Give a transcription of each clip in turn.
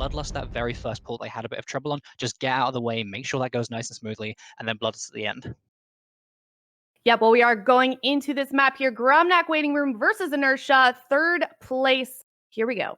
Bloodlust, that very first pull they had a bit of trouble on. Just get out of the way, make sure that goes nice and smoothly, and then Bloodlust at the end. Yep, well, we are going into this map here. Gromnak Waiting Room versus Inertia, third place. Here we go.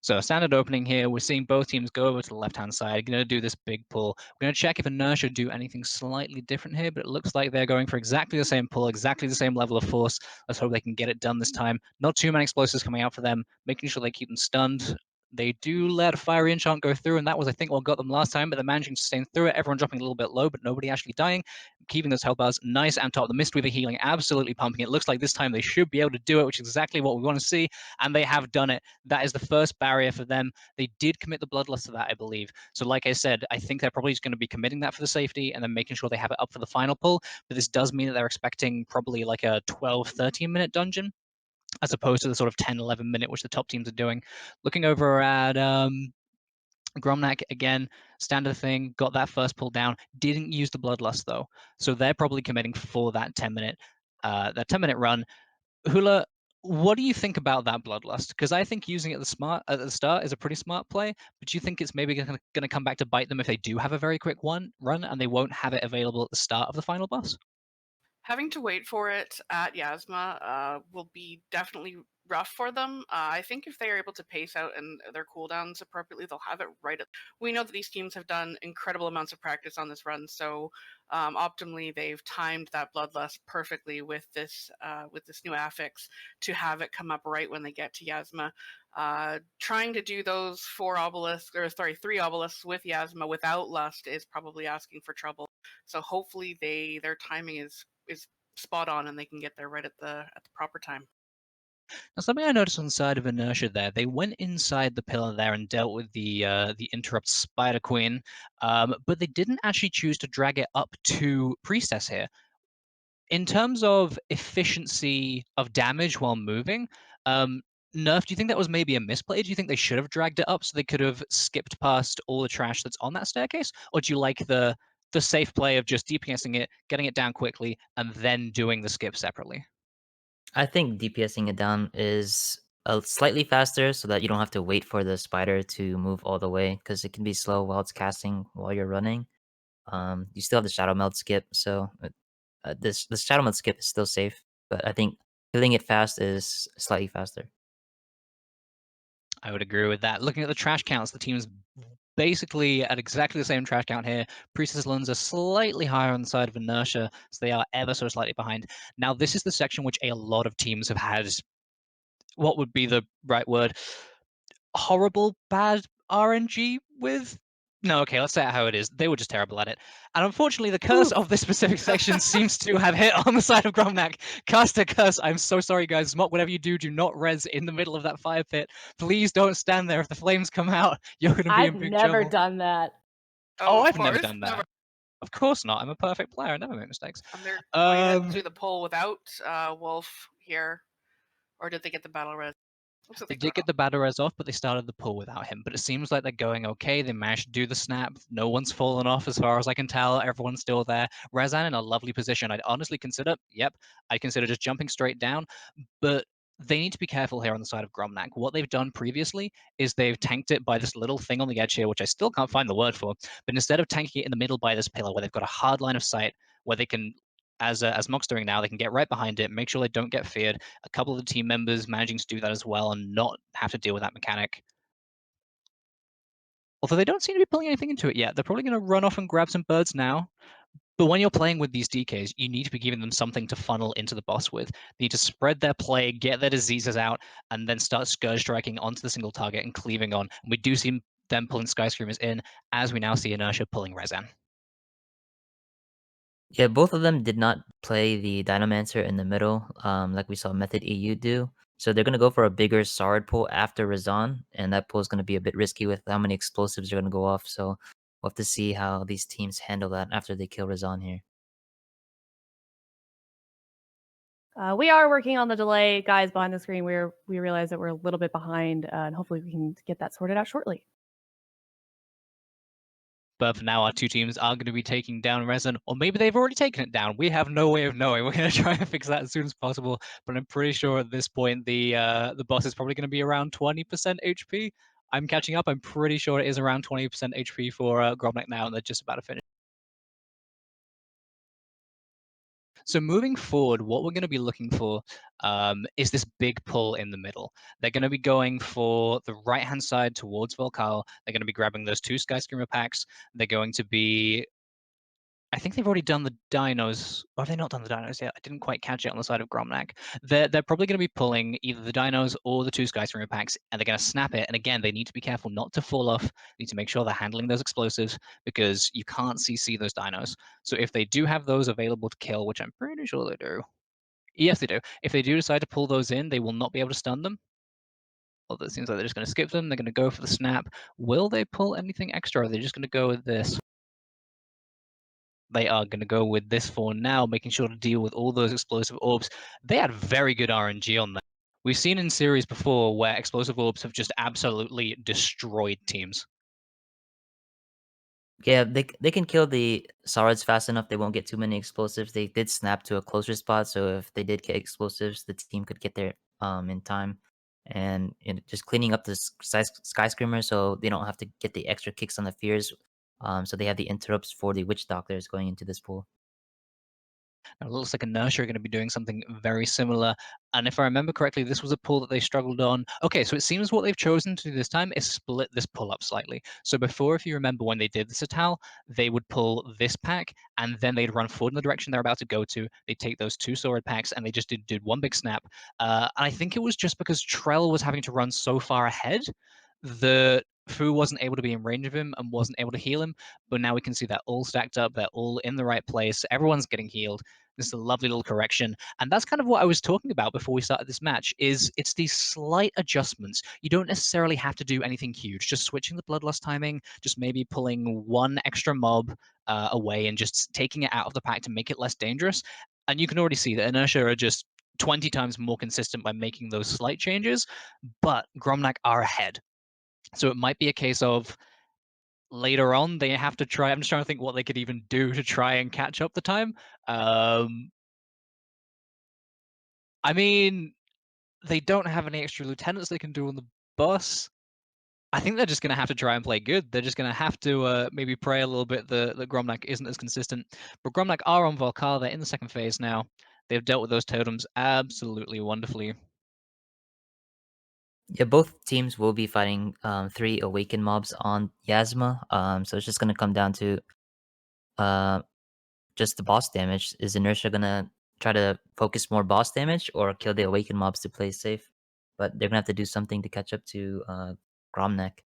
So standard opening here, we're seeing both teams go over to the left-hand side, going to do this big pull. We're going to check if Inertia do anything slightly different here, but it looks like they're going for exactly the same pull, exactly the same level of force. Let's hope they can get it done this time. Not too many explosives coming out for them, making sure they keep them stunned. They do let a fiery enchant go through, and that was, I think, what got them last time, but they're managing to sustain through it. Everyone dropping a little bit low, but nobody actually dying. Keeping those health bars nice and top. The Mistweaver healing absolutely pumping. It looks like this time they should be able to do it, which is exactly what we want to see, and they have done it. That is the first barrier for them. They did commit the Bloodlust to that, I believe. So like I said, I think they're probably just going to be committing that for the safety and then making sure they have it up for the final pull. But this does mean that they're expecting probably like a 12, 13-minute dungeon, as opposed to the sort of 10, 11-minute, which the top teams are doing. Looking over at Gromnak, again, standard thing, got that first pull down, didn't use the Bloodlust though. So they're probably committing for that 10-minute run. Hula, what do you think about that Bloodlust? Because I think using it at the start is a pretty smart play, but do you think it's maybe going to come back to bite them if they do have a very quick run and they won't have it available at the start of the final boss? Having to wait for it at Yasma will be definitely rough for them. I think if they are able to pace out and their cooldowns appropriately, they'll have it right. We know that these teams have done incredible amounts of practice on this run, so optimally they've timed that Bloodlust perfectly with this new affix to have it come up right when they get to Yasma. Trying to do those three obelisks with Yasma without Lust is probably asking for trouble. So hopefully their timing is spot on and they can get there right at the proper time. Now, something I noticed on the side of Inertia there, they went inside the pillar there and dealt with the Interrupt Spider Queen, but they didn't actually choose to drag it up to Priestess here. In terms of efficiency of damage while moving, Nerf, do you think that was maybe a misplay? Do you think they should have dragged it up so they could have skipped past all the trash that's on that staircase? Or do you like the safe play of just DPSing it, getting it down quickly, and then doing the skip separately? I think DPSing it down is slightly faster so that you don't have to wait for the spider to move all the way because it can be slow while it's casting while you're running. You still have the shadow meld skip, so the shadow meld skip is still safe, but I think killing it fast is slightly faster. I would agree with that. Looking at the trash counts, the team's basically at exactly the same trash count here. Priestess Lunds are slightly higher on the side of Inertia, so they are ever so slightly behind. Now, this is the section which a lot of teams have had, what would be the right word? Horrible, bad RNG with? No, okay, let's say it how it is. They were just terrible at it. And unfortunately, the curse of this specific section seems to have hit on the side of Gromnak. Cast a curse. I'm so sorry, guys. Whatever you do not res in the middle of that fire pit. Please don't stand there. If the flames come out, you're going to be in big trouble. I've never done that. Oh, I've never done that. Of course not. I'm a perfect player. I never make mistakes. And they're going ahead to do the pull without Wolf here. Or did they get the battle res? Like they did get the battle res off, but they started the pull without him. But it seems like they're going okay. They managed to do the snap. No one's fallen off as far as I can tell. Everyone's still there. Razan in a lovely position. I'd honestly consider just jumping straight down. But they need to be careful here on the side of Gromnak. What they've done previously is they've tanked it by this little thing on the edge here, which I still can't find the word for. But instead of tanking it in the middle by this pillar where they've got a hard line of sight, where they can, as Mock's doing now, they can get right behind it, make sure they don't get feared. A couple of the team members managing to do that as well and not have to deal with that mechanic. Although they don't seem to be pulling anything into it yet. They're probably going to run off and grab some birds now. But when you're playing with these DKs, you need to be giving them something to funnel into the boss with. They need to spread their play, get their diseases out, and then start Scourge striking onto the single target and cleaving on. And we do see them pulling Skyscreamers in, as we now see Inertia pulling Rezan. Yeah, both of them did not play the Dynamancer in the middle, like we saw Method EU do. So they're going to go for a bigger Sard pull after Razan, and that pull is going to be a bit risky with how many explosives are going to go off. So we'll have to see how these teams handle that after they kill Razan here. We are working on the delay, guys, behind the screen. We realize that we're a little bit behind, and hopefully we can get that sorted out shortly. But for now, our two teams are going to be taking down Rezan, or maybe they've already taken it down. We have no way of knowing. We're going to try and fix that as soon as possible. But I'm pretty sure at this point, the boss is probably going to be around 20% HP. I'm catching up. I'm pretty sure it is around 20% HP for Gromnak now, and they're just about to finish. So moving forward, what we're going to be looking for is this big pull in the middle. They're going to be going for the right-hand side towards Volkal. They're going to be grabbing those 2 Skyscreamer packs. They're going to be... I think they've already done the dinos. Or have they not done the dinos yet? I didn't quite catch it on the side of Gromnak. They're probably going to be pulling either the dinos or the 2 Skyscreamer packs, and they're going to snap it. And again, they need to be careful not to fall off. They need to make sure they're handling those explosives because you can't CC those dinos. So if they do have those available to kill, which I'm pretty sure they do. Yes, they do. If they do decide to pull those in, they will not be able to stun them. Although it seems like they're just going to skip them. They're going to go for the snap. Will they pull anything extra? Or are they just going to go with this? They are going to go with this for now, making sure to deal with all those explosive orbs. They had very good RNG on that. We've seen in series before where explosive orbs have just absolutely destroyed teams. Yeah, they can kill the Saurons fast enough. They won't get too many explosives. They did snap to a closer spot, so if they did get explosives, the team could get there in time. And just cleaning up the skyscraper so they don't have to get the extra kicks on the fears. So they have the interrupts for the witch doctors going into this pool. Now, it looks like Inertia are going to be doing something very similar. And if I remember correctly, this was a pull that they struggled on. Okay, so it seems what they've chosen to do this time is split this pull up slightly. So before, if you remember when they did this at Tal, they would pull this pack and then they'd run forward in the direction they're about to go to. They'd take those 2 sword packs and they just did one big snap. And I think it was just because Trell was having to run so far ahead that Fu wasn't able to be in range of him and wasn't able to heal him. But now we can see that all stacked up. They're all in the right place. Everyone's getting healed. This is a lovely little correction. And that's kind of what I was talking about before we started this match, is it's these slight adjustments. You don't necessarily have to do anything huge. Just switching the bloodlust timing, just maybe pulling one extra mob away and just taking it out of the pack to make it less dangerous. And you can already see that Inertia are just 20 times more consistent by making those slight changes, but Gromnak are ahead. So it might be a case of later on they have to try. I'm just trying to think what they could even do to try and catch up the time. I mean, they don't have any extra lieutenants they can do on the bus. I think they're just going to have to try and play good. They're just going to have to maybe pray a little bit that Gromnak isn't as consistent. But Gromnak are on Volkar. They're in the second phase now. They've dealt with those totems absolutely wonderfully. Yeah, both teams will be fighting 3 awakened mobs on Yasma. So it's just gonna come down to uh just the boss damage. Is Inertia gonna try to focus more boss damage or kill the awakened mobs to play safe? But they're gonna have to do something to catch up to Gromnak.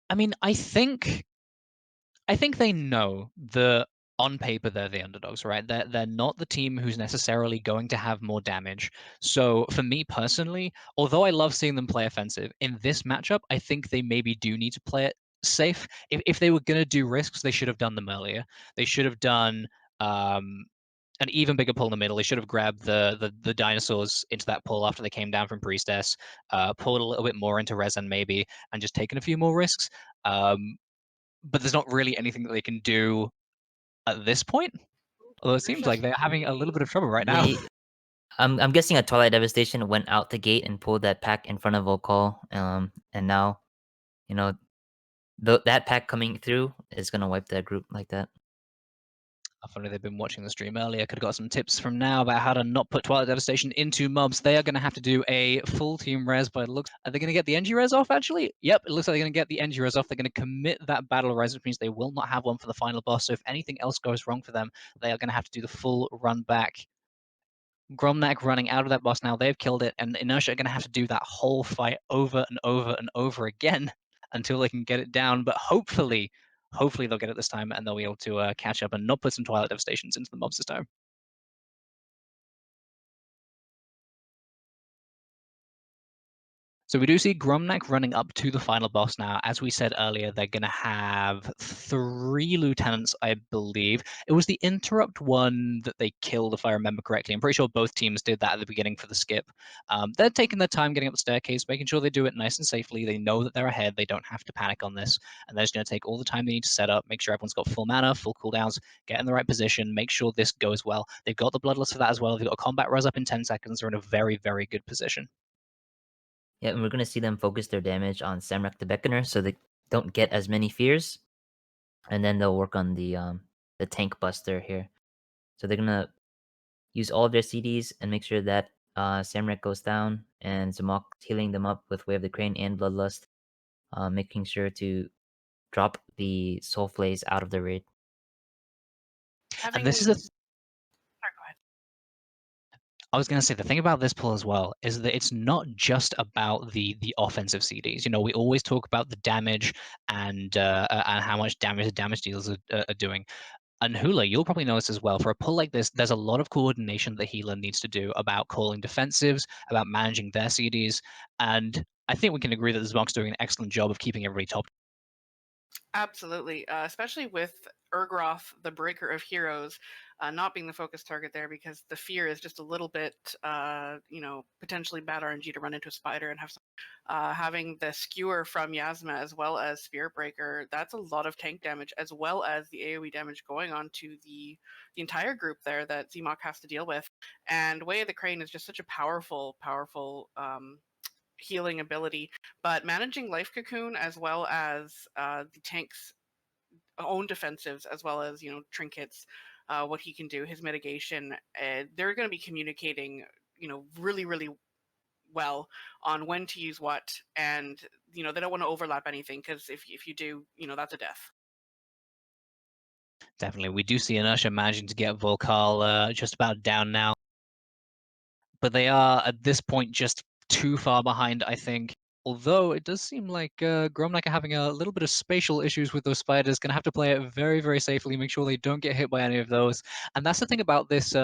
I mean, I think they know that on paper they're the underdogs, right? They're not the team who's necessarily going to have more damage. So for me personally, although I love seeing them play offensive, in this matchup, I think they maybe do need to play it safe. If they were gonna do risks, they should have done them earlier. They should have done an even bigger pull in the middle. They should have grabbed the dinosaurs into that pull after they came down from Priestess, pulled a little bit more into Resin maybe, and just taken a few more risks. But there's not really anything that they can do at this point. Although it seems like they're having a little bit of trouble right now. I'm guessing a Twilight Devastation went out the gate and pulled that pack in front of Volkal. And now, you know, that pack coming through is gonna wipe that group like that. If only they've been watching the stream earlier, could have got some tips from now about how to not put Twilight Devastation into mobs. They are going to have to do a full team res by the looks. Are they going to get the NG res off, actually? Yep, it looks like they're going to get the NG res off. They're going to commit that battle res, which means they will not have one for the final boss. So if anything else goes wrong for them, they are going to have to do the full run back. Gromnak running out of that boss now. They've killed it, and Inertia are going to have to do that whole fight over and over and over again until they can get it down. But hopefully they'll get it this time, and they'll be able to catch up and not put some Twilight Devastations into the mobs this time. So we do see Gromnak running up to the final boss now. As we said earlier, they're going to have 3 lieutenants, I believe. It was the interrupt one that they killed, if I remember correctly. I'm pretty sure both teams did that at the beginning for the skip. They're taking their time getting up the staircase, making sure they do it nice and safely. They know that they're ahead. They don't have to panic on this. And they're just going to take all the time they need to set up, make sure everyone's got full mana, full cooldowns, get in the right position, make sure this goes well. They've got the Bloodlust for that as well. They've got a combat res up in 10 seconds. They're in a very, very good position. Yeah, and we're gonna see them focus their damage on Samrak the Beckoner, so they don't get as many fears, and then they'll work on the tank buster here. So they're gonna use all of their CDs and make sure that Samrak goes down, and Zamok healing them up with Way of the Crane and Bloodlust, making sure to drop the Soul Flays out of the raid. Having And this is a Sorry, go ahead. I was going to say the thing about this pull as well is that it's not just about the offensive CDs. You know, we always talk about the damage and how much damage the damage dealers are doing. And Hula, you'll probably notice as well, for a pull like this, there's a lot of coordination the healer needs to do about calling defensives, about managing their CDs, and I think we can agree that the Zmonk's doing an excellent job of keeping everybody top. Absolutely, especially with Urgroth, the Breaker of Heroes, not being the focus target there because the fear is just a little bit, potentially bad RNG to run into a spider and have some. Having the Skewer from Yasma as well as Spirit Breaker, that's a lot of tank damage as well as the AoE damage going on to the entire group there that Zmok has to deal with. And Way of the Crane is just such a powerful, healing ability, but managing Life Cocoon as well as the tank's own defensives as well as trinkets, what he can do, his mitigation, they're going to be communicating really really well on when to use what, and they don't want to overlap anything because if you do, that's a death. Definitely, we do see Inertia managing to get Volkal just about down now, but they are at this point just too far behind, I think. Although it does seem like Gromnak are having a little bit of spatial issues with those spiders. Going to have to play it very, very safely. Make sure they don't get hit by any of those. And that's the thing about this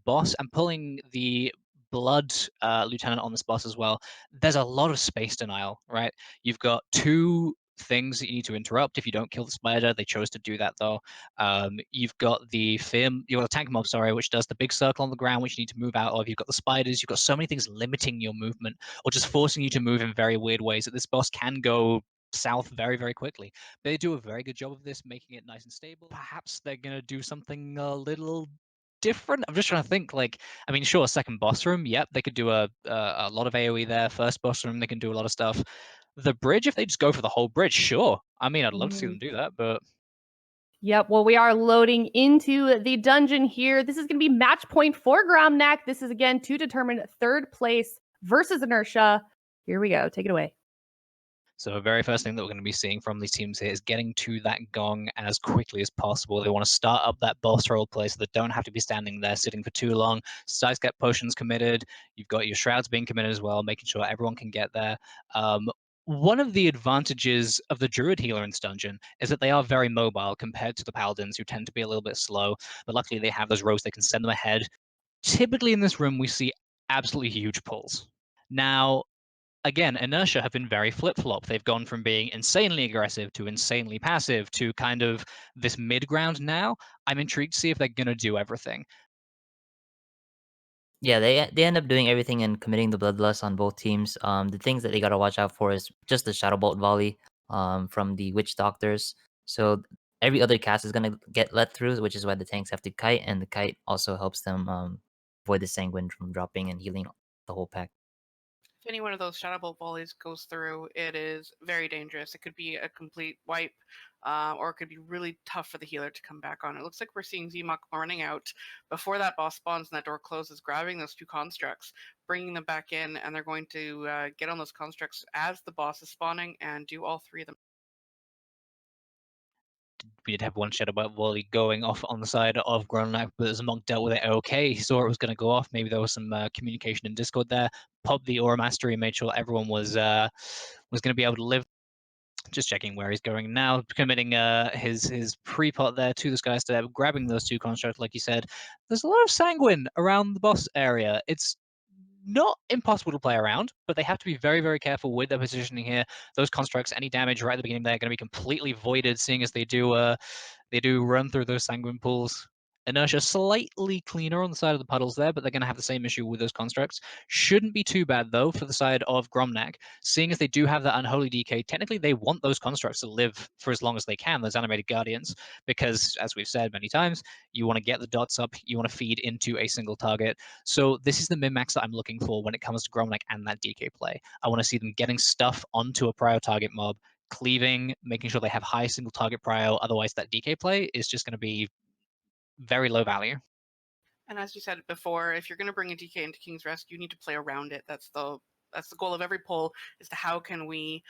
boss. And pulling the blood lieutenant on this boss as well. There's a lot of space denial, right? You've got two things that you need to interrupt if you don't kill the spider. They chose to do that though. You've got you've got the tank mob, sorry, which does the big circle on the ground, which you need to move out of. You've got the spiders. You've got so many things limiting your movement or just forcing you to move in very weird ways that this boss can go south very, very quickly. They do a very good job of this, making it nice and stable. Perhaps they're going to do something a little different. I'm just trying to think. Like, I mean, sure, second boss room. Yep, they could do a lot of AOE there. First boss room, they can do a lot of stuff. The bridge, if they just go for the whole bridge, sure. I mean, I'd love to see them do that, but Yep. Well, we are loading into the dungeon here. This is going to be match point for Gromnak. This is again to determine third place versus Inertia. Here we go. Take it away. so the very first thing that we're going to be seeing from these teams here is getting to that gong as quickly as possible. They want to start up that boss role play so they don't have to be standing there sitting for too long. Size get potions committed. You've got your shrouds being committed as well, making sure everyone can get there. One of the advantages of the Druid healer in this dungeon is that they are very mobile compared to the Paladins, who tend to be a little bit slow. But luckily, they have those rows they can send them ahead. Typically, in this room, we see absolutely huge pulls. Now, again, Inertia have been very flip-flop. They've gone from being insanely aggressive to insanely passive to kind of this mid-ground now. I'm intrigued to see if they're going to do everything. Yeah, they end up doing everything and committing the bloodlust on both teams. The things that they gotta watch out for is just the shadow bolt volley, from the witch doctors. So every other cast is gonna get let through, which is why the tanks have to kite, and the kite also helps them avoid the sanguine from dropping and healing the whole pack. If any one of those shadow bolt volleys goes through, it is very dangerous. It could be a complete wipe, or it could be really tough for the healer to come back on. It looks like we're seeing Zmok running out before that boss spawns and that door closes, grabbing those two constructs, bringing them back in, and they're going to get on those constructs as the boss is spawning and do all three of them. We did have one shadow bolt volley going off on the side of Gromnak, but as Monk dealt with it okay. He saw it was going to go off. Maybe there was some communication in Discord there. Popped the Aura Mastery, made sure everyone was going to be able to live. Just checking where he's going now, committing his pre-pot there to this guy's step, grabbing those two constructs, like you said. There's a lot of sanguine around the boss area. It's not impossible to play around, but they have to be very, very careful with their positioning here. Those constructs, any damage right at the beginning, they're going to be completely voided, seeing as they do run through those sanguine pools. Inertia slightly cleaner on the side of the puddles there, but they're going to have the same issue with those constructs. Shouldn't be too bad, though, for the side of Gromnak. Seeing as they do have that Unholy DK, technically they want those constructs to live for as long as they can, those animated guardians, because, as we've said many times, you want to get the dots up, you want to feed into a single target. So this is the min-max that I'm looking for when it comes to Gromnak and that DK play. I want to see them getting stuff onto a prio target mob, cleaving, making sure they have high single target prio, otherwise that DK play is just going to be very low value. And as you said before, if you're going to bring a DK into King's Rest, you need to play around it. That's the goal of every pull, is to how can we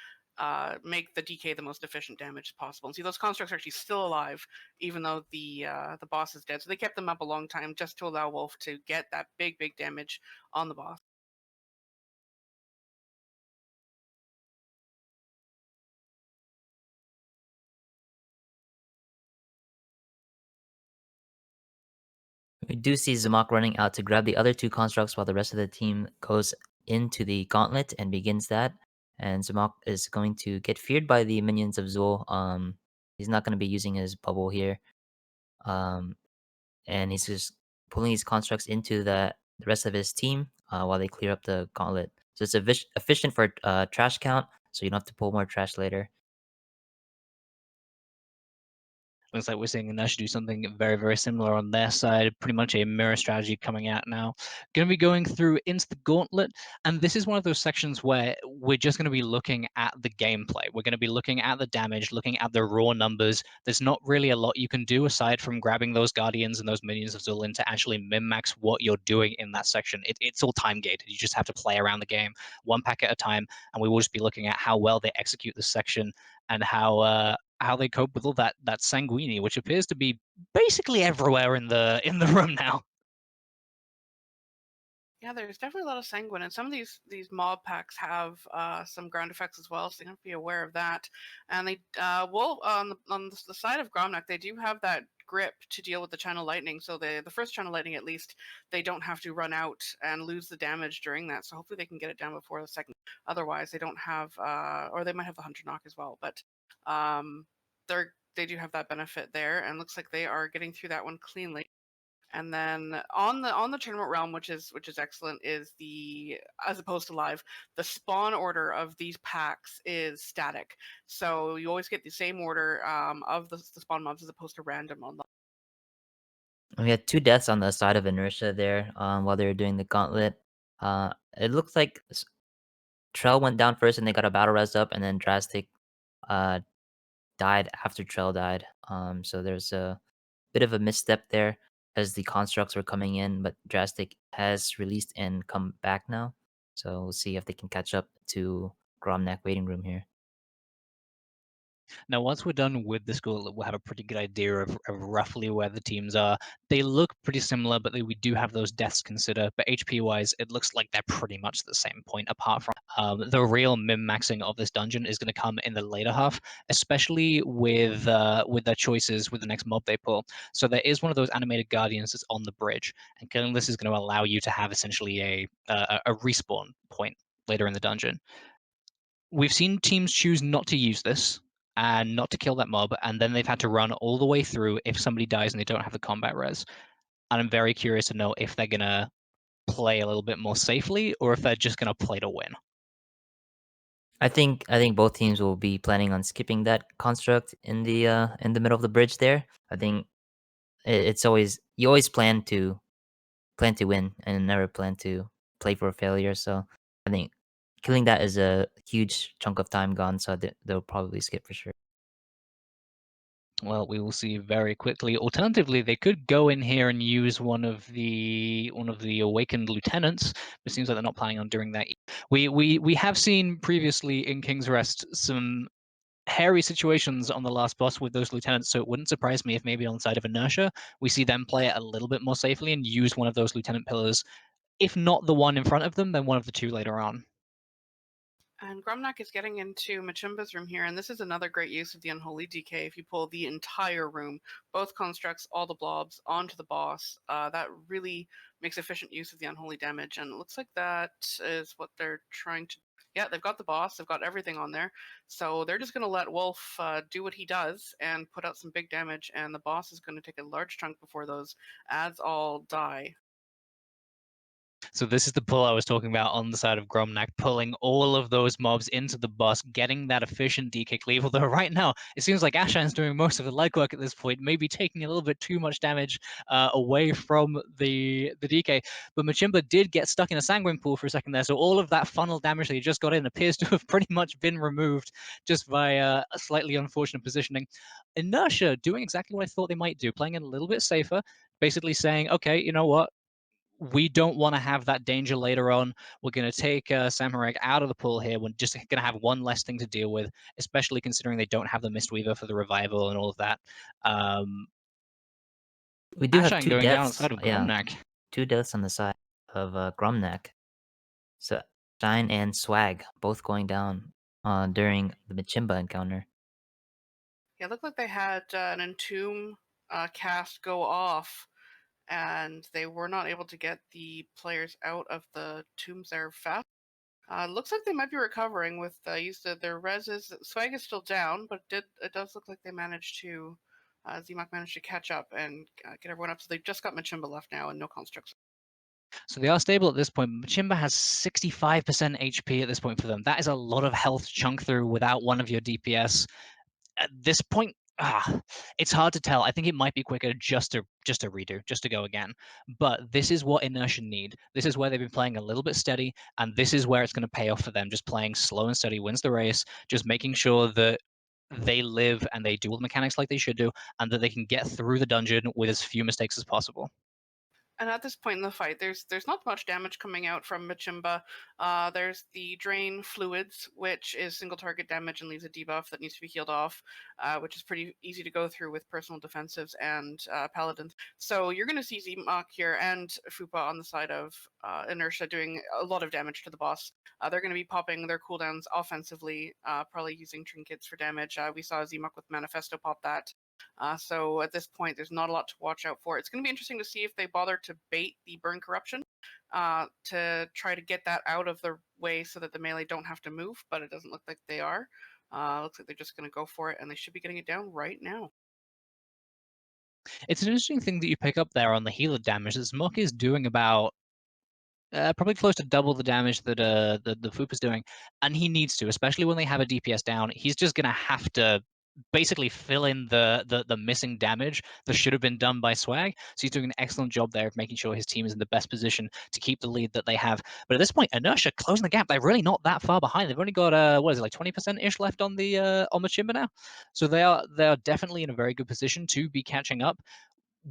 make the DK the most efficient damage possible. And see, those constructs are actually still alive, even though the boss is dead. So they kept them up a long time just to allow Wolf to get that big damage on the boss. We do see Zamak running out to grab the other two constructs while the rest of the team goes into the gauntlet and begins that. And Zamak is going to get feared by the minions of Zul. He's not going to be using his bubble here. And he's just pulling these constructs into the rest of his team while they clear up the gauntlet. So it's efficient for trash count, so you don't have to pull more trash later. Looks like we're seeing Inertia do something very, very similar on their side. Pretty much a mirror strategy coming out now. Going to be going through into the gauntlet. And this is one of those sections where we're just going to be looking at the gameplay. We're going to be looking at the damage, looking at the raw numbers. There's not really a lot you can do aside from grabbing those guardians and those minions of Zulin to actually min-max what you're doing in that section. It's all time gated. You just have to play around the game one pack at a time. And we will just be looking at how well they execute this section and how they cope with all that sanguini, which appears to be basically everywhere in the room now. Yeah, there's definitely a lot of sanguine, and some of these mob packs have some ground effects as well, so you have to be aware of that. And they will on the side of Gromnak, they do have that grip to deal with the channel lightning. So the first channel lightning, at least, they don't have to run out and lose the damage during that. So hopefully they can get it down before the second. Otherwise, they don't have, or they might have the hunter knock as well. But they do have that benefit there, and looks like they are getting through that one cleanly. And then on the tournament realm, which is excellent, is the, as opposed to live, the spawn order of these packs is static. So you always get the same order of the spawn mobs as opposed to random on the. We had 2 deaths on the side of Inertia there while they were doing the gauntlet. It looks like Trell went down first and they got a battle res up, and then Drastic uh, died after Trell died. So there's a bit of a misstep there as the constructs were coming in, but Drastic has released and come back now. So we'll see if they can catch up to Gromnak waiting room here. Now, once we're done with the school, we'll have a pretty good idea of roughly where the teams are. They look pretty similar, but we do have those deaths to consider. But HP-wise, it looks like they're pretty much the same point, apart from the real min-maxing of this dungeon is going to come in the later half, especially with their choices with the next mob they pull. So there is one of those animated guardians that's on the bridge, and killing this is going to allow you to have essentially a respawn point later in the dungeon. We've seen teams choose not to use this and not to kill that mob, and then they've had to run all the way through if somebody dies and they don't have the combat res. And I'm very curious to know if they're gonna play a little bit more safely or if they're just gonna play to win. I think both teams will be planning on skipping that construct in the middle of the bridge there. I think it's always, you always plan to win and never plan to play for failure. So I think killing that is a huge chunk of time gone. So they'll probably skip for sure. Well, we will see very quickly. Alternatively, they could go in here and use one of the awakened lieutenants. It seems like they're not planning on doing that. We have seen previously in King's Rest some hairy situations on the last boss with those lieutenants, so it wouldn't surprise me if maybe on the side of Inertia, we see them play it a little bit more safely and use one of those lieutenant pillars. If not the one in front of them, then one of the two later on. And Gromnak is getting into Machumba's room here, and this is another great use of the Unholy DK. If you pull the entire room, both constructs, all the blobs, onto the boss, that really makes efficient use of the Unholy damage, and it looks like that is what they're trying to Yeah, they've got the boss, they've got everything on there. So they're just going to let Wolf do what he does and put out some big damage, and the boss is going to take a large chunk before those ads all die. So this is the pull I was talking about on the side of Gromnak, pulling all of those mobs into the boss, getting that efficient DK cleave. Although right now, it seems like Ashan's doing most of the legwork at this point, maybe taking a little bit too much damage away from the DK. But Machimba did get stuck in a Sanguine pool for a second there, so all of that funnel damage that he just got in appears to have pretty much been removed just by a slightly unfortunate positioning. Inertia doing exactly what I thought they might do, playing it a little bit safer, basically saying, okay, you know what? We don't want to have that danger later on. We're going to take Samurai out of the pool here. We're just going to have one less thing to deal with, especially considering they don't have the Mistweaver for the revival and all of that. We do have Ashan 2 going down on the deaths. side of Yeah, Gromnak. 2 deaths on the side of Gromnak. So Shine and Swag both going down during the Machimba encounter. Yeah, it looked like they had an Entomb cast go off, and they were not able to get the players out of the tombs there fast. Looks like they might be recovering with use of their reses. Swag is still down, but it does look like they managed to Zmok managed to catch up and get everyone up. So they've just got Machimba left now and no constructs. So they are stable at this point. Machimba has 65% HP at this point for them. That is a lot of health to chunk through without one of your DPS. At this point, it's hard to tell. I think it might be quicker just to redo, just to go again. But this is what Inertia need. This is where they've been playing a little bit steady, and this is where it's going to pay off for them. Just playing slow and steady wins the race. Just making sure that they live and they do all the mechanics like they should do, and that they can get through the dungeon with as few mistakes as possible. And at this point in the fight, there's not much damage coming out from Machimba. There's the Drain Fluids, which is single target damage and leaves a debuff that needs to be healed off, which is pretty easy to go through with personal defensives and paladins. So you're going to see Zmok here and Fupa on the side of Inertia doing a lot of damage to the boss. They're going to be popping their cooldowns offensively, probably using trinkets for damage. We saw Zmok with Manifesto pop that. So at this point, there's not a lot to watch out for. It's going to be interesting to see if they bother to bait the Burn Corruption to try to get that out of the way so that the melee don't have to move, but it doesn't look like they are. Looks like they're just going to go for it, and they should be getting it down right now. It's an interesting thing that you pick up there on the healer damage. That Zmok is doing about probably close to double the damage that the Foop is doing, and he needs to, especially when they have a DPS down. He's just gonna have to basically fill in the missing damage that should have been done by Swag. So he's doing an excellent job there of making sure his team is in the best position to keep the lead that they have. But at this point, Inertia closing the gap. They're really not that far behind. They've only got what is it, like 20% ish left on the Machimba now. So they are definitely in a very good position to be catching up.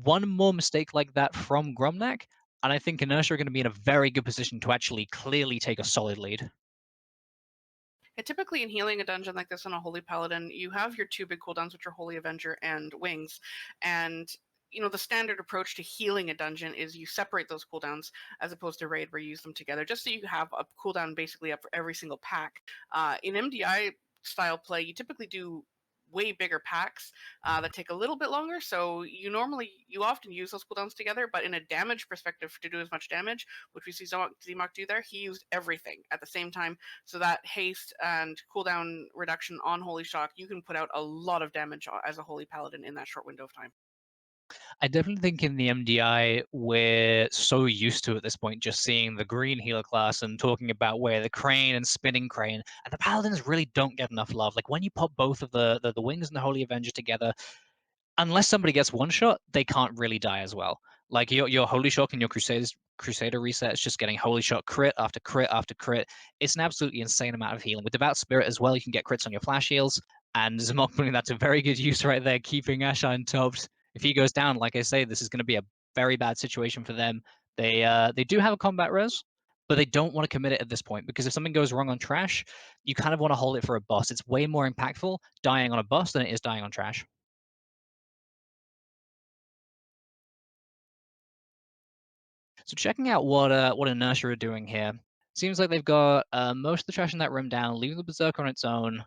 One more mistake like that from Gromnak, and I think Inertia are going to be in a very good position to actually clearly take a solid lead. Yeah, typically in healing a dungeon like this on a Holy Paladin, you have your 2 big cooldowns, which are Holy Avenger and Wings. And the standard approach to healing a dungeon is you separate those cooldowns as opposed to raid where you use them together, just so you have a cooldown basically up for every single pack. In MDI style play, you typically do way bigger packs that take a little bit longer. So you often use those cooldowns together, but in a damage perspective to do as much damage, which we see Zmok do there, he used everything at the same time. So that haste and cooldown reduction on Holy Shock, you can put out a lot of damage as a Holy Paladin in that short window of time. I definitely think in the MDI, we're so used to at this point just seeing the green healer class and talking about where the crane and spinning crane, and the paladins really don't get enough love. Like when you pop both of the wings and the Holy Avenger together, unless somebody gets one shot, they can't really die as well. Like your Holy Shock and your Crusader reset is just getting Holy Shock crit after crit after crit. It's an absolutely insane amount of healing. With Devout Spirit as well, you can get crits on your flash heals, and Zamok putting that to very good use right there, keeping Ashan topped. If he goes down, like I say, this is going to be a very bad situation for them. They do have a combat res, but they don't want to commit it at this point, because if something goes wrong on trash, you kind of want to hold it for a boss. It's way more impactful dying on a boss than it is dying on trash. So checking out what Inertia are doing here, seems like they've got most of the trash in that room down, leaving the Berserk on its own.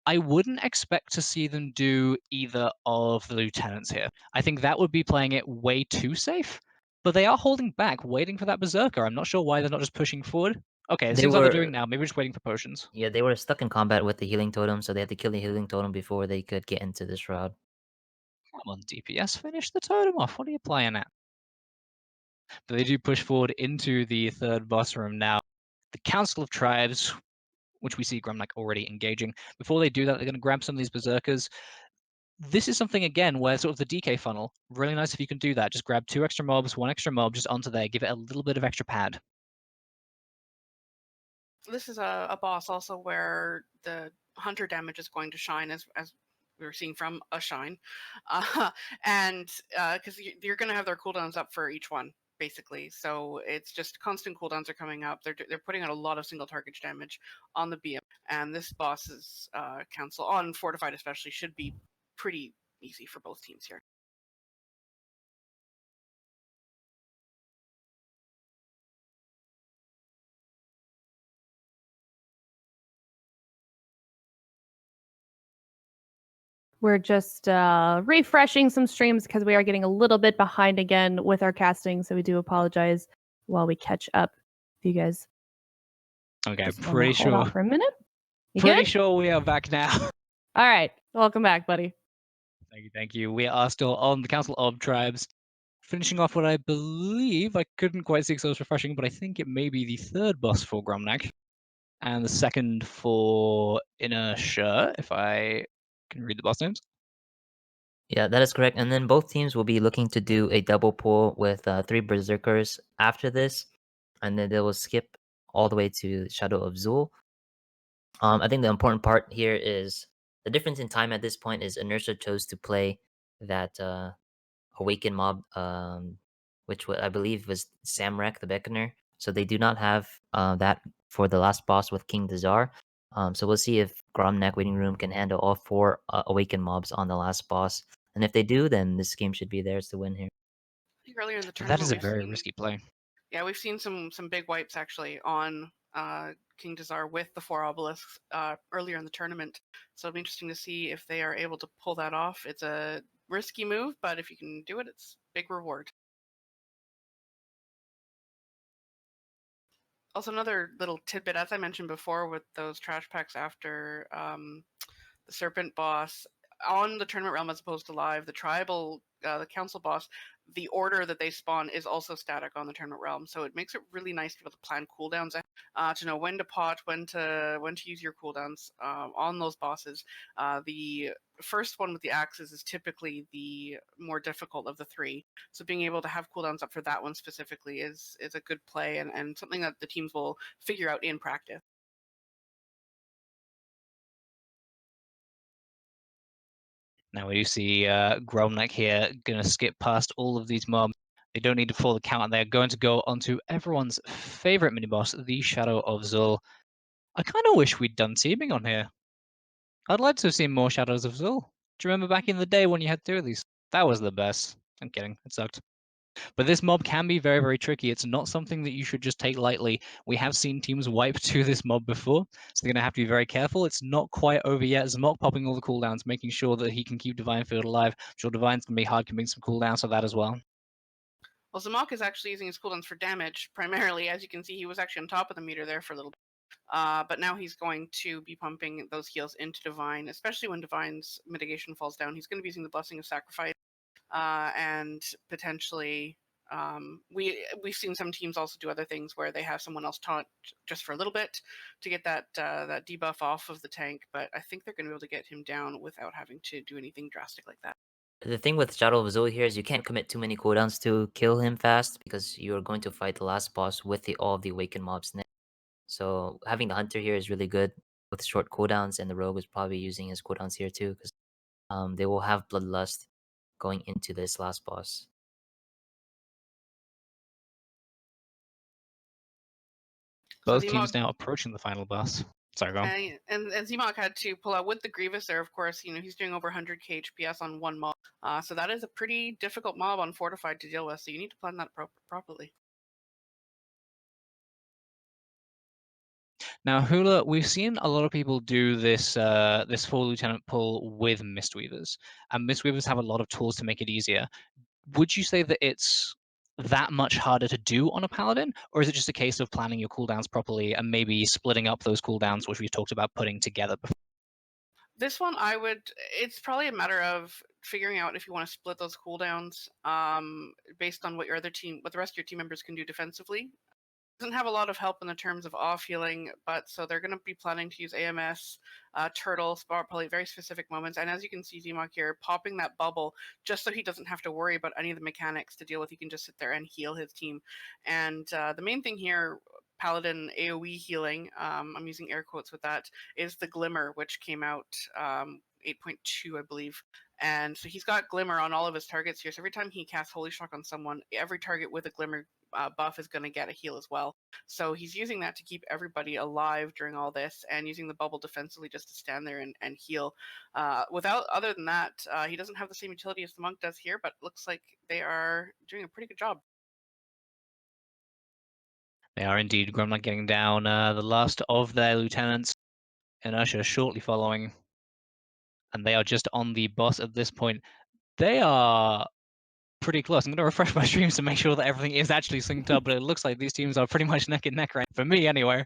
I wouldn't expect to see them do either of the lieutenants here. I think that would be playing it way too safe, but they are holding back, waiting for that Berserker. I'm not sure why they're not just pushing forward. Okay, it They seems like they're were- doing now. Maybe just waiting for potions. Yeah, they were stuck in combat with the healing totem, so they had to kill the healing totem before they could get into this route. Come on, DPS, finish the totem off. What are you playing at? But they do push forward into the third boss room now. The Council of Tribes, which we see Gromnak already engaging. Before they do that, they're going to grab some of these berserkers. This is something, again, where sort of the DK funnel, really nice if you can do that. Just grab 2 extra mobs, 1 extra mob just onto there, give it a little bit of extra pad. This is a boss also where the hunter damage is going to shine, as we were seeing from a shine, and because you're going to have their cooldowns up for each one basically, so it's just constant cooldowns are coming up. They're putting out a lot of single target damage on the BM, and this boss's council on fortified especially should be pretty easy for both teams here. We're just refreshing some streams because we are getting a little bit behind again with our casting, so we do apologize while we catch up. You guys Okay, just wanna pretty hold on sure. for a minute. You Pretty good? sure we are back now. All right, welcome back, buddy. Thank you, thank you. We are still on the Council of Tribes. Finishing off what I believe, I couldn't quite see because I was refreshing, but I think it may be the third boss for Gromnak. And the second for Inertia, if I can read the boss names. Yeah, that is correct. And then both teams will be looking to do a double pull with 3 berserkers after this, and then they will skip all the way to Shadow of Zul. I think the important part here is the difference in time at this point is Inertia chose to play that Awaken mob, which I believe was Samrak the Beckoner. So they do not have that for the last boss with King Dazar. So we'll see if Gromnak Waiting Room can handle all 4 Awaken mobs on the last boss. And if they do, then this game should be theirs to win here. I think earlier in the That tournament is a we've very seen- risky play. Yeah, we've seen some big wipes actually on King Dazar with the 4 obelisks earlier in the tournament. So it'll be interesting to see if they are able to pull that off. It's a risky move, but if you can do it, it's big reward. Also, another little tidbit, as I mentioned before, with those trash packs after the Serpent boss on the tournament realm as opposed to live, the tribal, the council boss, the order that they spawn is also static on the tournament realm, so it makes it really nice to be able to plan cooldowns, to know when to pot, when to use your cooldowns on those bosses. The first one with the axes is typically the more difficult of the 3, so being able to have cooldowns up for that one specifically is a good play and something that the teams will figure out in practice. Now we do see Gromnak here going to skip past all of these mobs. They don't need to follow the count, and they're going to go onto everyone's favorite mini boss, the Shadow of Zul. I kind of wish we'd done teaming on here. I'd like to have seen more Shadows of Zul. Do you remember back in the day when you had 2 of these? That was the best. I'm kidding, it sucked. But this mob can be very, very tricky. It's not something that you should just take lightly. We have seen teams wipe to this mob before, so they're going to have to be very careful. It's not quite over yet. Zamok popping all the cooldowns, making sure that he can keep Divine Field alive. I'm sure Divine's going to be hard committing some cooldowns for that as well. Well, Zamok is actually using his cooldowns for damage, primarily. As you can see, he was actually on top of the meter there for a little bit. But now he's going to be pumping those heals into Divine, especially when Divine's mitigation falls down. He's going to be using the Blessing of Sacrifice, and potentially we've seen some teams also do other things where they have someone else taunt just for a little bit to get that that debuff off of the tank. But I think they're going to be able to get him down without having to do anything drastic like that. The thing with Shadow of Zul here is you can't commit too many cooldowns to kill him fast because you're going to fight the last boss with all of the awakened mobs next. So having the hunter here is really good with short cooldowns, and the rogue is probably using his cooldowns here too because they will have bloodlust going into this last boss. Both So teams now approaching the final boss. Sorry, go on. and Zmok had to pull out with the Grievous there, of course. He's doing over 100k HPS on one mob. So that is a pretty difficult mob on Fortified to deal with. So you need to plan that properly. Now, Hula, we've seen a lot of people do this this 4 lieutenant pull with Mistweavers, and Mistweavers have a lot of tools to make it easier. Would you say that it's that much harder to do on a paladin, or is it just a case of planning your cooldowns properly and maybe splitting up those cooldowns, which we've talked about putting together before? This one, it's probably a matter of figuring out if you want to split those cooldowns based on what the rest of your team members can do defensively. Doesn't have a lot of help in the terms of off healing, but so they're going to be planning to use AMS, Turtle, Spot, probably very specific moments. And as you can see, Zmok here popping that bubble just so he doesn't have to worry about any of the mechanics to deal with. He can just sit there and heal his team. And the main thing here, Paladin AoE healing, I'm using air quotes with that, is the Glimmer, which came out 8.2, I believe. And so he's got Glimmer on all of his targets here. So every time he casts Holy Shock on someone, every target with a Glimmer buff is going to get a heal as well. So he's using that to keep everybody alive during all this, and using the bubble defensively just to stand there and heal. Other than that, he doesn't have the same utility as the monk does here, but looks like they are doing a pretty good job. They are indeed. Gromnak getting down the last of their lieutenants. Inertia shortly following. And they are just on the boss at this point. They are pretty close. I'm going to refresh my streams to make sure that everything is actually synced up, but it looks like these teams are pretty much neck and neck, right? For me, anyway.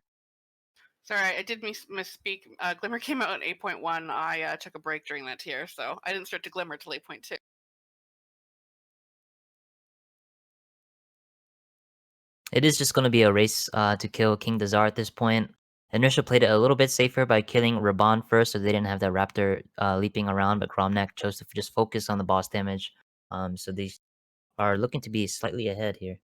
Sorry, I did misspeak. Glimmer came out in 8.1. I took a break during that tier, so I didn't start to Glimmer till 8.2. It is just going to be a race to kill King Dazar at this point. Inertia played it a little bit safer by killing Raban first, so they didn't have that Raptor leaping around, but Gromnak chose to just focus on the boss damage. So they are looking to be slightly ahead here.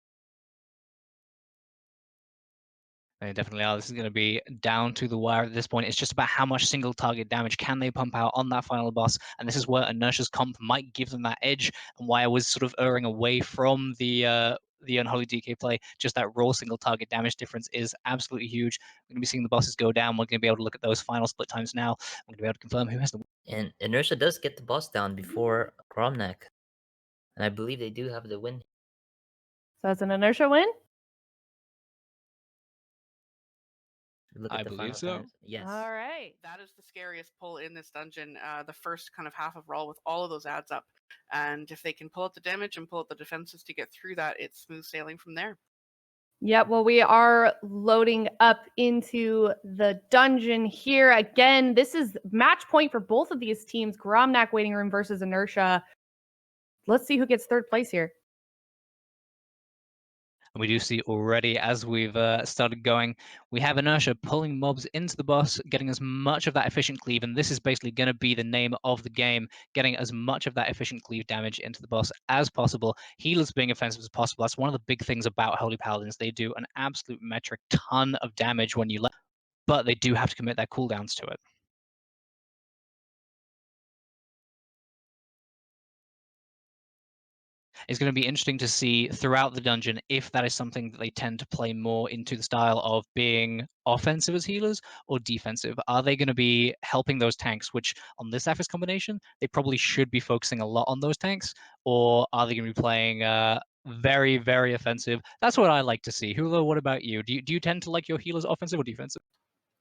They definitely are. This is going to be down to the wire at this point. It's just about how much single target damage can they pump out on that final boss. And this is where Inertia's comp might give them that edge, and why I was sort of erring away from the Unholy DK play. Just that raw single target damage difference is absolutely huge. We're going to be seeing the bosses go down. We're going to be able to look at those final split times now. We're going to be able to confirm who has the... And Inertia does get the boss down before Gromnak. And I believe they do have the win. So it's an Inertia win? Look I at the believe final so. times. Yes. All right. That is the scariest pull in this dungeon, the first kind of half of Raw with all of those adds up. And if they can pull out the damage and pull out the defenses to get through that, it's smooth sailing from there. Yeah, well, we are loading up into the dungeon here. Again, this is match point for both of these teams. Gromnak Waiting Room versus Inertia. Let's see who gets third place here. And we do see already, as we've started going, we have Inertia pulling mobs into the boss, getting as much of that efficient cleave, and this is basically going to be the name of the game, getting as much of that efficient cleave damage into the boss as possible. Healers being offensive as possible. That's one of the big things about Holy Paladins. They do an absolute metric ton of damage when you let, but they do have to commit their cooldowns to it. It's going to be interesting to see throughout the dungeon if that is something that they tend to play more into the style of being offensive as healers or defensive. Are they going to be helping those tanks, which on this Aphis combination, they probably should be focusing a lot on those tanks, or are they going to be playing very, very offensive? That's what I like to see. Hula, what about you? Do you tend to like your healers offensive or defensive?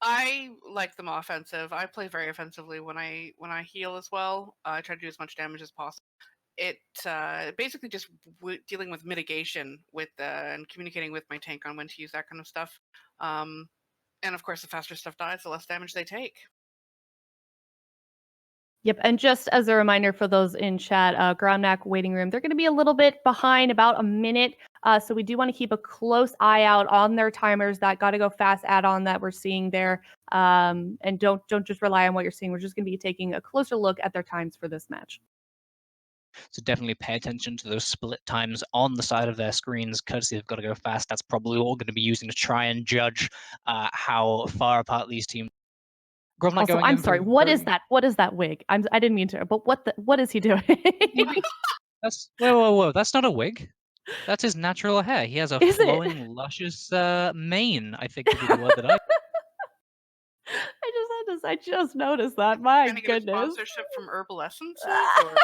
I like them offensive. I play very offensively when I heal as well. I try to do as much damage as possible. It basically just dealing with mitigation with and communicating with my tank on when to use that kind of stuff. And of course, the faster stuff dies, the less damage they take. Yep, and just as a reminder for those in chat, Gromnak Waiting Room, they're going to be a little bit behind, about a minute. So we do want to keep a close eye out on their timers. That Gotta Go Fast add-on that we're seeing there. And don't just rely on what you're seeing. We're just going to be taking a closer look at their times for this match. So definitely pay attention to those split times on the side of their screens, courtesy of Gotta Go Fast. That's probably all going to be using to try and judge how far apart these teams. Gromnak Also, going I'm in sorry. for What very... is that? What is that wig? I didn't mean to. But what is he doing? That's whoa. That's not a wig. That's his natural hair. He has a Is it? flowing, luscious mane, I think would be the word that I... I just noticed that. My Trying to get a goodness. sponsorship from Herbal Essences? Or...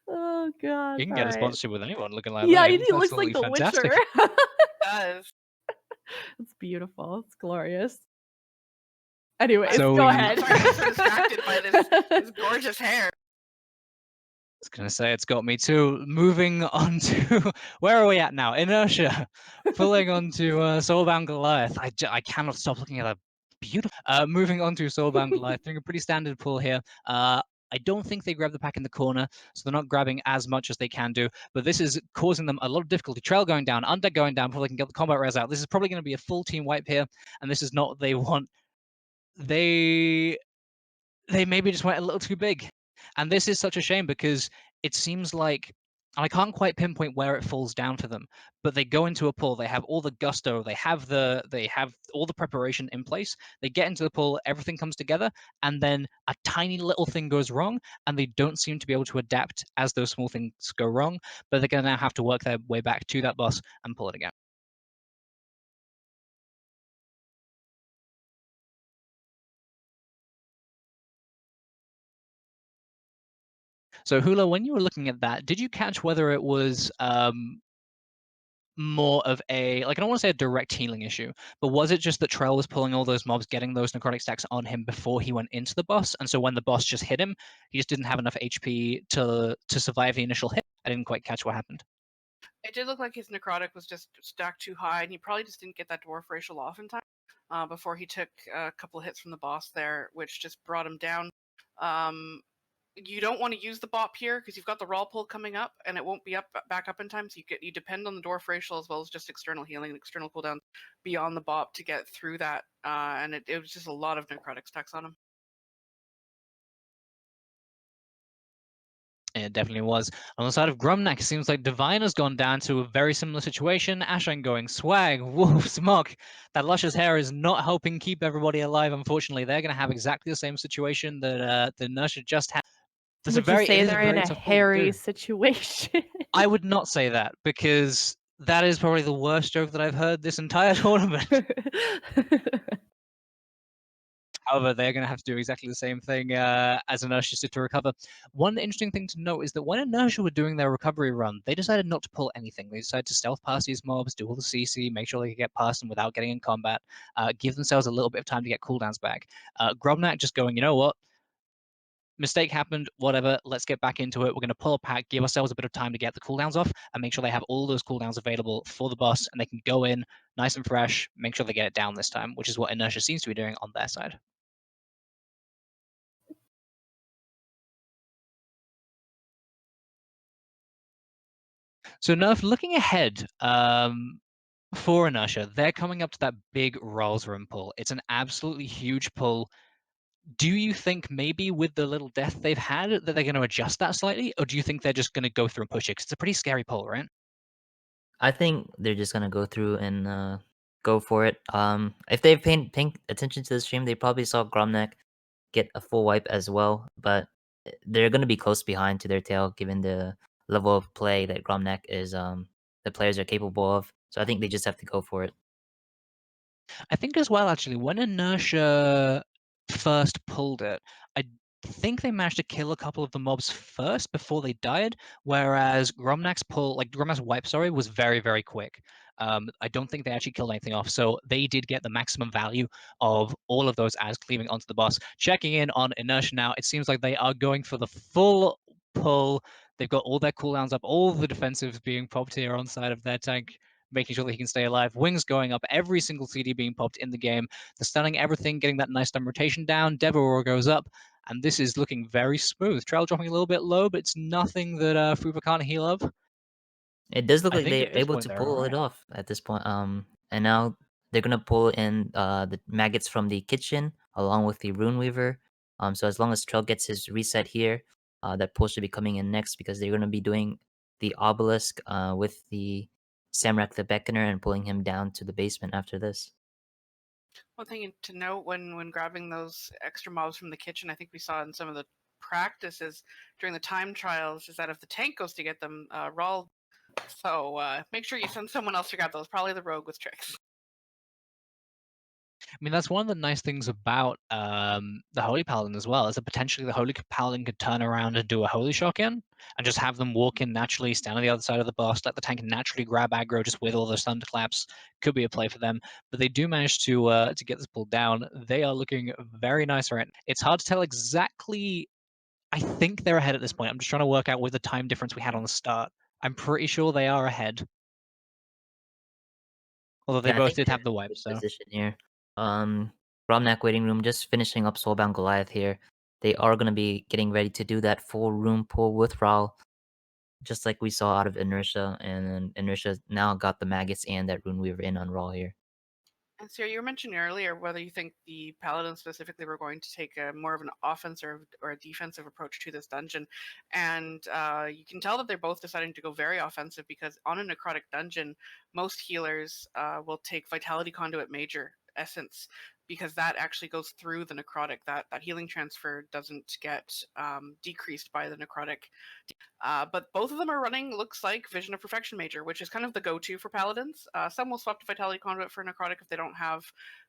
Oh god. You can get a sponsorship with anyone looking like Yeah, that. he It's looks like the absolutely fantastic. Witcher. does. It's beautiful. It's glorious. Anyways, So go we- ahead. Sorry, I'm so distracted by this gorgeous hair. was gonna say it's got me too. Moving on to where are we at now? Inertia, pulling onto Soulbound Goliath. I cannot stop looking at that. Beautiful. Moving on to Soulbound Goliath, doing a pretty standard pull here. I don't think they grab the pack in the corner, so they're not grabbing as much as they can do. But this is causing them a lot of difficulty. Trail going down, Undead going down, before they can get the combat res out. This is probably going to be a full team wipe here, and this is not what they want. They maybe just went a little too big. And this is such a shame because it seems like, and I can't quite pinpoint where it falls down for them, but they go into a pull, they have all the gusto, they have all the preparation in place, they get into the pull, everything comes together, and then a tiny little thing goes wrong, and they don't seem to be able to adapt as those small things go wrong, but they're going to now have to work their way back to that boss and pull it again. So Hula, when you were looking at that, did you catch whether it was more of a, like, I don't want to say a direct healing issue, but was it just that Trell was pulling all those mobs, getting those necrotic stacks on him before he went into the boss, and so when the boss just hit him, he just didn't have enough HP to survive the initial hit? I didn't quite catch what happened. It did look like his necrotic was just stacked too high, and he probably just didn't get that dwarf racial off in time before he took a couple of hits from the boss there, which just brought him down. You don't want to use the bop here because you've got the raw pull coming up, and it won't be back up in time. So you depend on the dwarf racial as well as just external healing and external cooldown beyond the bop to get through that. And it was just a lot of necrotic stacks on him. It definitely was. On the side of Gromnak, it seems like Divine has gone down to a very similar situation. Ashen going swag, woof, smog. That luscious hair is not helping keep everybody alive, unfortunately. They're going to have exactly the same situation that the Inertia just had. Would you say they're in a hairy situation? I would not say that, because that is probably the worst joke that I've heard this entire tournament. However, they're going to have to do exactly the same thing as Inertia to recover. One interesting thing to note is that when Inertia were doing their recovery run, they decided not to pull anything. They decided to stealth past these mobs, do all the CC, make sure they could get past them without getting in combat, give themselves a little bit of time to get cooldowns back. Gromnak just going, you know what? Mistake happened, whatever, let's get back into it. We're going to pull a pack, give ourselves a bit of time to get the cooldowns off, and make sure they have all those cooldowns available for the boss, and they can go in nice and fresh, make sure they get it down this time, which is what Inertia seems to be doing on their side. So Nerf, looking ahead for Inertia, they're coming up to that big Rolls Room pull. It's an absolutely huge pull. Do you think maybe with the little death they've had that they're going to adjust that slightly, or do you think they're just going to go through and push it? Because it's a pretty scary pull, right? I think they're just gonna go through and go for it. If they've paying attention to the stream, they probably saw Gromnak get a full wipe as well, but they're gonna be close behind to their tail given the level of play that Gromnak is the players are capable of. So I think they just have to go for it. I think as well, actually, when Inertia first pulled it, I think they managed to kill a couple of the mobs first before they died, whereas Gromnak's pull, like Gromnak's wipe, sorry, was very, very quick. I don't think they actually killed anything off, so they did get the maximum value of all of those as cleaving onto the boss. Checking in on Inertia now, it seems like they are going for the full pull. They've got all their cooldowns up, all the defensives being popped here on side of their tank, making sure that he can stay alive. Wings going up, every single CD being popped in the game. The stunning, everything, getting that nice stun rotation down. Devorah goes up, and this is looking very smooth. Trail dropping a little bit low, but it's nothing that Fuba can't heal up. It does look I like think they're at this able point to they're pull all it right. off at this point. And now they're gonna pull in the maggots from the kitchen along with the rune weaver. So as long as Trell gets his reset here, that pull should be coming in next because they're gonna be doing the obelisk with the Samrak the Beckoner and pulling him down to the basement after this. One thing to note when grabbing those extra mobs from the kitchen, I think we saw in some of the practices during the time trials, is that if the tank goes to get them, Rawl. So make sure you send someone else to grab those. Probably the rogue with tricks. I mean, that's one of the nice things about the Holy Paladin as well, is that potentially the Holy Paladin could turn around and do a Holy Shock in, and just have them walk in naturally, stand on the other side of the boss, let the tank naturally grab aggro just with all those thunderclaps. Could be a play for them, but they do manage to get this pulled down. They are looking very nice right now. It's hard to tell exactly I think they're ahead at this point. I'm just trying to work out with the time difference we had on the start. I'm pretty sure they are ahead. Although they Yeah, I both think did they're have the in wipe, good so. position here. Gromnak waiting room just finishing up Soulbound Goliath here. They are gonna be getting ready to do that full room pull with Raul, just like we saw out of Inertia, and then Inertia now got the maggots and that rune weaver in on Raul here. And so you were mentioning earlier whether you think the paladins specifically were going to take a more of an offensive or a defensive approach to this dungeon, and you can tell that they're both deciding to go very offensive because on a necrotic dungeon, most healers will take Vitality Conduit Major Essence because that actually goes through the necrotic. That healing transfer doesn't get decreased by the necrotic. But both of them are running, looks like, Vision of Perfection Major, which is kind of the go-to for paladins. Some will swap to Vitality Conduit for necrotic if they don't have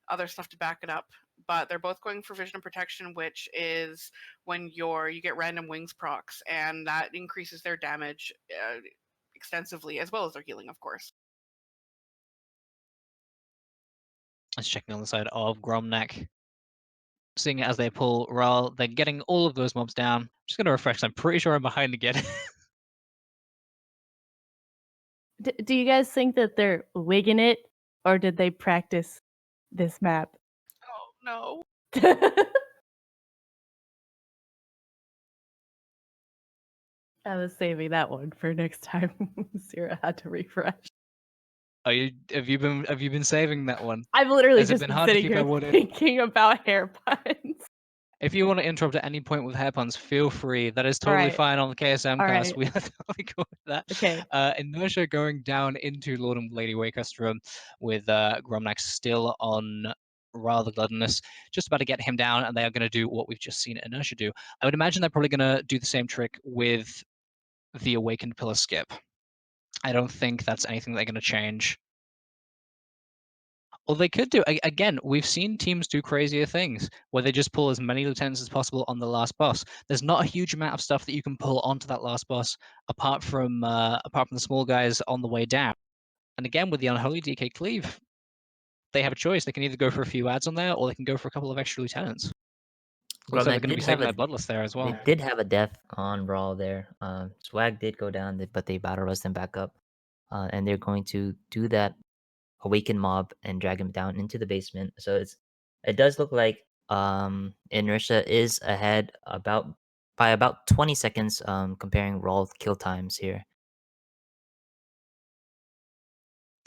other stuff to back it up. But they're both going for Vision of Protection, which is when you get random wings procs, and that increases their damage extensively, as well as their healing, of course. Let's check on the side of Gromnak. Seeing it as they pull Ral, they're getting all of those mobs down. Just gonna refresh. I'm pretty sure I'm behind again. Do you guys think that they're wigging it, or did they practice this map? Oh, no. I was saving that one for next time. Sarah had to refresh. Have you been saving that one? I've literally Has it just been been hard to sitting keep here everyone in? thinking about hair puns. If you want to interrupt at any point with hair puns, feel free. That is totally Alright. fine on the KSM cast. Alright. We are totally cool with that. Okay. Inertia going down into Lord and Lady Waycustom with Gromnak still on rather gluttonous, just about to get him down, and they are going to do what we've just seen Inertia do. I would imagine they're probably going to do the same trick with the Awakened Pillar skip. I don't think that's anything they're going to change. Well, they could do. Again, we've seen teams do crazier things where they just pull as many lieutenants as possible on the last boss. There's not a huge amount of stuff that you can pull onto that last boss apart from the small guys on the way down. And again, with the Unholy DK Cleave, they have a choice. They can either go for a few ads on there, or they can go for a couple of extra lieutenants. So looks like they're Gromnak going to did be have saving a their bloodlust there as well. They did have a death on Raul there. Swag did go down, but they battle rust him back up, and they're going to do that awaken mob and drag him down into the basement. So it does look like Inertia is ahead by about 20 seconds, comparing Raw kill times here.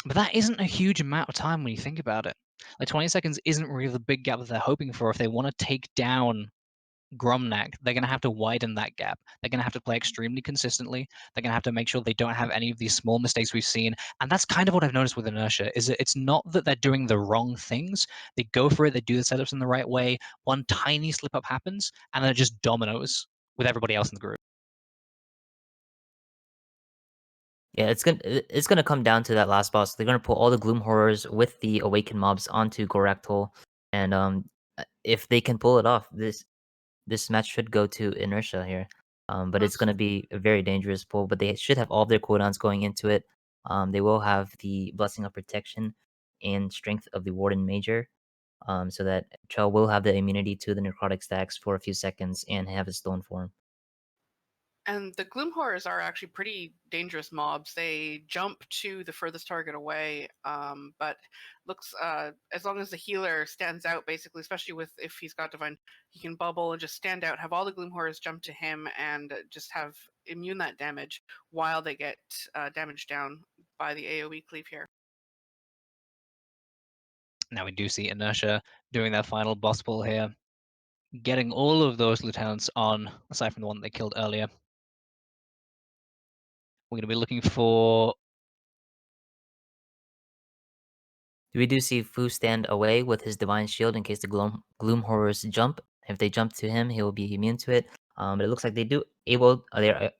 But that isn't a huge amount of time when you think about it. Like 20 seconds isn't really the big gap that they're hoping for if they want to take down Gromnak. They're going to have to widen that gap. They're going to have to play extremely consistently. They're going to have to make sure they don't have any of these small mistakes we've seen. And that's kind of what I've noticed with Inertia, is that it's not that they're doing the wrong things. They go for it. They do the setups in the right way. One tiny slip up happens, and then it just dominoes with everybody else in the group. Yeah, it's gonna come down to that last boss. They're gonna pull all the Gloom Horrors with the Awakened mobs onto Goraktol, and if they can pull it off, this match should go to Inertia here. But it's gonna be a very dangerous pull. But they should have all their cooldowns going into it. They will have the Blessing of Protection and Strength of the Warden Major, so that Chell will have the immunity to the necrotic stacks for a few seconds and have a stone form. And the Gloom Horrors are actually pretty dangerous mobs. They jump to the furthest target away, but looks as long as the healer stands out, basically, especially if he's got divine, he can bubble and just stand out, have all the Gloom Horrors jump to him, and just have immune that damage while they get damaged down by the AoE cleave here. Now we do see Inertia doing their final boss pull here, getting all of those lieutenants on, aside from the one they killed earlier. We're going to be looking for... We do see Fu stand away with his Divine Shield in case the Gloom Horrors jump. If they jump to him, he will be immune to it. But it looks like they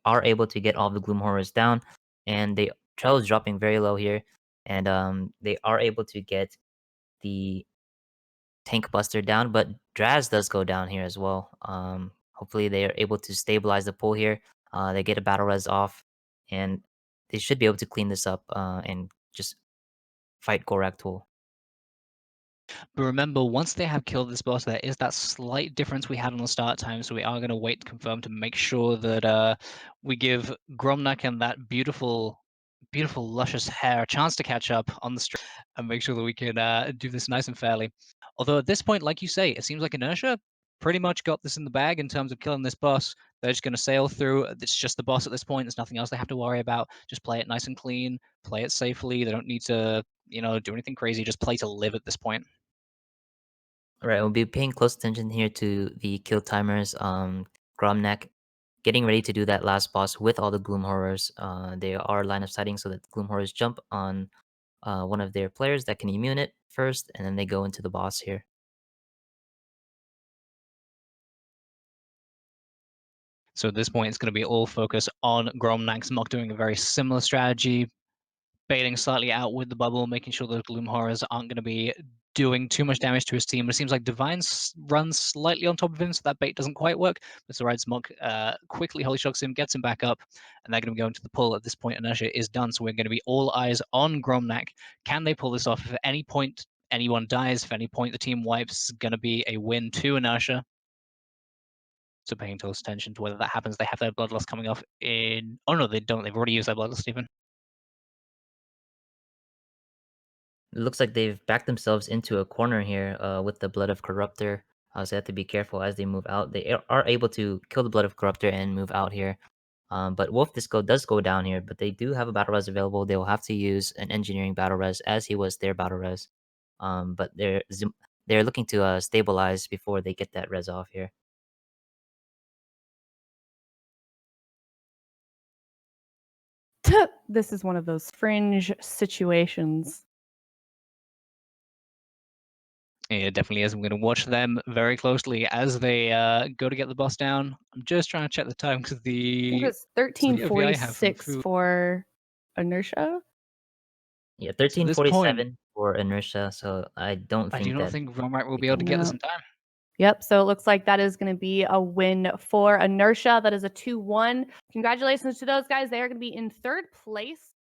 are able to get all the Gloom Horrors down, and Trell is dropping very low here, and they are able to get the Tank Buster down, but Draz does go down here as well. Hopefully they are able to stabilize the pull here. They get a battle res off, and they should be able to clean this up and just fight Goraktol. But remember, once they have killed this boss, there is that slight difference we had on the start time, so we are going to wait to confirm to make sure that we give Gromnak and that beautiful, beautiful, luscious hair a chance to catch up on the stream and make sure that we can do this nice and fairly. Although at this point, like you say, it seems like Inertia pretty much got this in the bag in terms of killing this boss. They're just going to sail through. It's just the boss at this point. There's nothing else they have to worry about. Just play it nice and clean, play it safely. They don't need to, do anything crazy. Just play to live at this point. Right, we'll be paying close attention here to the kill timers. Gromnak getting ready to do that last boss with all the Gloom Horrors. They are line of sighting so that the Gloom Horrors jump on one of their players that can immune it first, and then they go into the boss here. So at this point, it's going to be all focus on Gromnak's Mock doing a very similar strategy, baiting slightly out with the bubble, making sure those Gloom Horrors aren't going to be doing too much damage to his team. But it seems like Divine runs slightly on top of him, so that bait doesn't quite work. But Zoraid's Mock quickly Holy Shocks him, gets him back up, and they're going to be going to the pull. At this point, Inertia is done, so we're going to be all eyes on Gromnak. Can they pull this off? If at any point anyone dies, if at any point the team wipes, it's going to be a win to Inertia. So paying close attention to whether that happens. They have their bloodlust coming off in. Oh no, they don't. They've already used their bloodlust even. It looks like they've backed themselves into a corner here with the Blood of Corruptor. So they have to be careful as they move out. They are able to kill the Blood of Corruptor and move out here. But Wolf Disco does go down here, but they do have a battle res available. They will have to use an engineering battle res as he was their battle res. But they're looking to stabilize before they get that res off here. This is one of those fringe situations. It definitely is. I'm going to watch them very closely as they go to get the boss down. I'm just trying to check the time because I think it was OV I have from 1346 food. for Inertia. Yeah, So at this 1347 point, for Inertia. So I don't I do think not that. think Gromnak will be able to get this No. in time. Yep. So it looks like that is going to be a win for Inertia. That is a 2-1. Congratulations to those guys. They are going to be in third place.